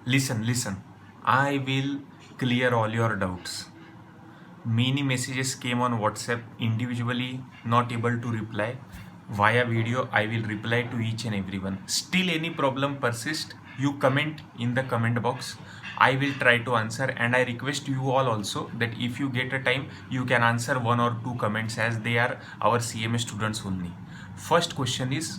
Listen. I will clear all your doubts. Many messages came on WhatsApp individually, not able to reply. Via video, I will reply to each and everyone. Still, any problem persist, you comment in the comment box. I will try to answer, and I request you all also that if you get a time, you can answer one or two comments as they are our CMA students only. First question is,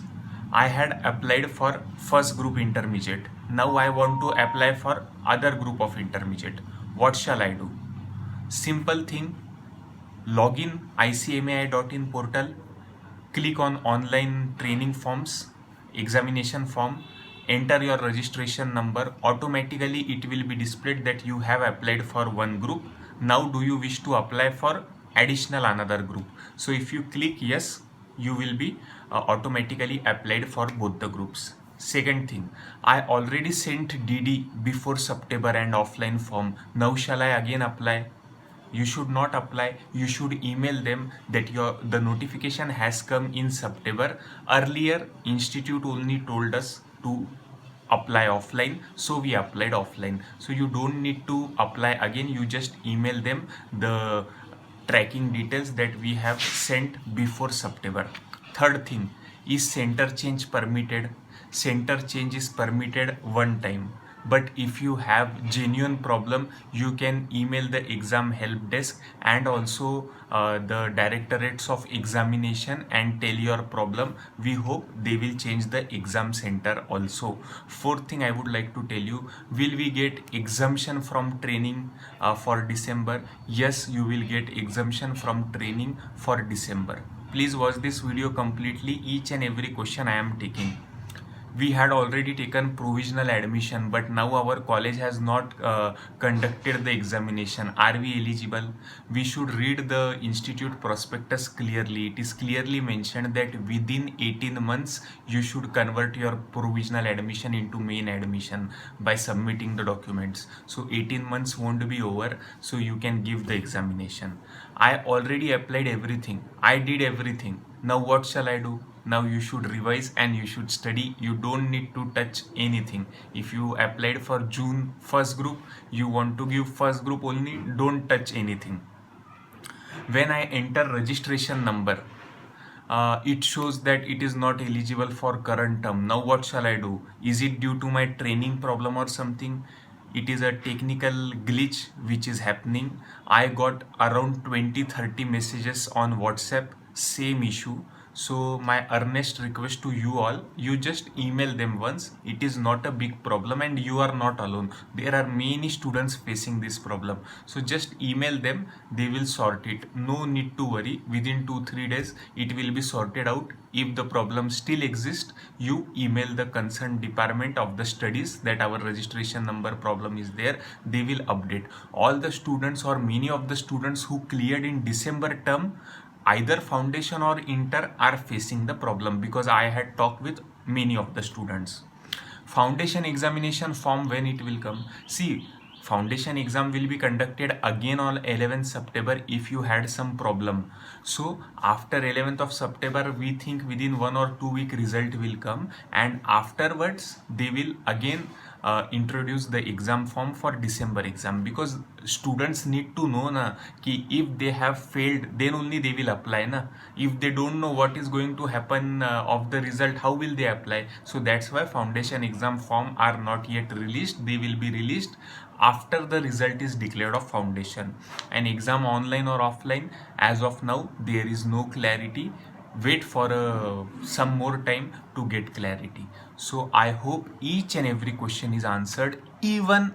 I had applied for first group intermediate. Now I want to apply for other group of intermediate. What shall I do? Simple thing, log in icmai.in portal, click on online training forms, examination form, enter your registration number. Automatically it will be displayed that you have applied for one group. Now do you wish to apply for additional another group? So if you click yes, you will be automatically applied for both the groups. Second thing, I already sent DD before September and offline form. Now shall I again apply? You should not apply. You should email them that the notification has come in September. Earlier institute only told us to apply offline, so we applied offline. So you don't need to apply again. You just email them the tracking details that we have sent before September. Third thing, is center change permitted? Center change is permitted one time, but if you have genuine problem, you can email the exam help desk and also the directorates of examination and tell your problem. We hope they will change the exam center also. Fourth thing I would like to tell you, will we get exemption from training for December? Yes, you will get exemption from training for December. Please watch this video completely. Each and every question I am taking. We had already taken provisional admission, but now our college has not conducted the examination. Are we eligible? We should read the institute prospectus clearly. It is clearly mentioned that within 18 months you should convert your provisional admission into main admission by submitting the documents. So 18 months won't be over, so you can give the examination. I already applied everything. I did everything. Now what shall I do? Now you should revise and you should study. You don't need to touch anything. If you applied for June first group, you want to give first group only, don't touch anything. When I enter registration number, it shows that it is not eligible for current term. Now what shall I do? Is it due to my training problem or something? It is a technical glitch which is happening. I got around 20-30 messages on WhatsApp, same issue. So my earnest request to you all, you just email them once. It is not a big problem and you are not alone. There are many students facing this problem. So just email them, they will sort it. No need to worry. Within 2-3 days, it will be sorted out. If the problem still exists, you email the concerned department of the studies that our registration number problem is there. They will update. All the students or many of the students who cleared in December term, either foundation or inter, are facing the problem because I had talked with many of the students. Foundation examination form, when it will come? See, foundation exam will be conducted again on 11th September if you had some problem. So after 11th of September, we think within 1 or 2 week result will come, and afterwards they will again introduce the exam form for December exam, because students need to know na ki if they have failed then only they will apply na. If they don't know what is going to happen of the result, how will they apply? So that's why foundation exam form are not yet released. They will be released after the result is declared of foundation. An exam online or offline, as of now there is no clarity. Wait for some more time to get clarity. So I hope each and every question is answered. Even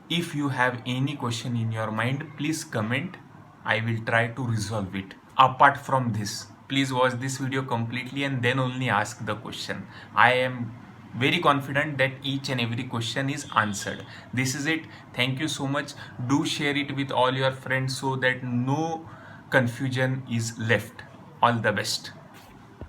if you have any question in your mind, please comment. I will try to resolve it. Apart from this, please watch this video completely and then only ask the question. I am very confident that each and every question is answered. This is it. Thank you so much. Do share it with all your friends so that no confusion is left. All the best.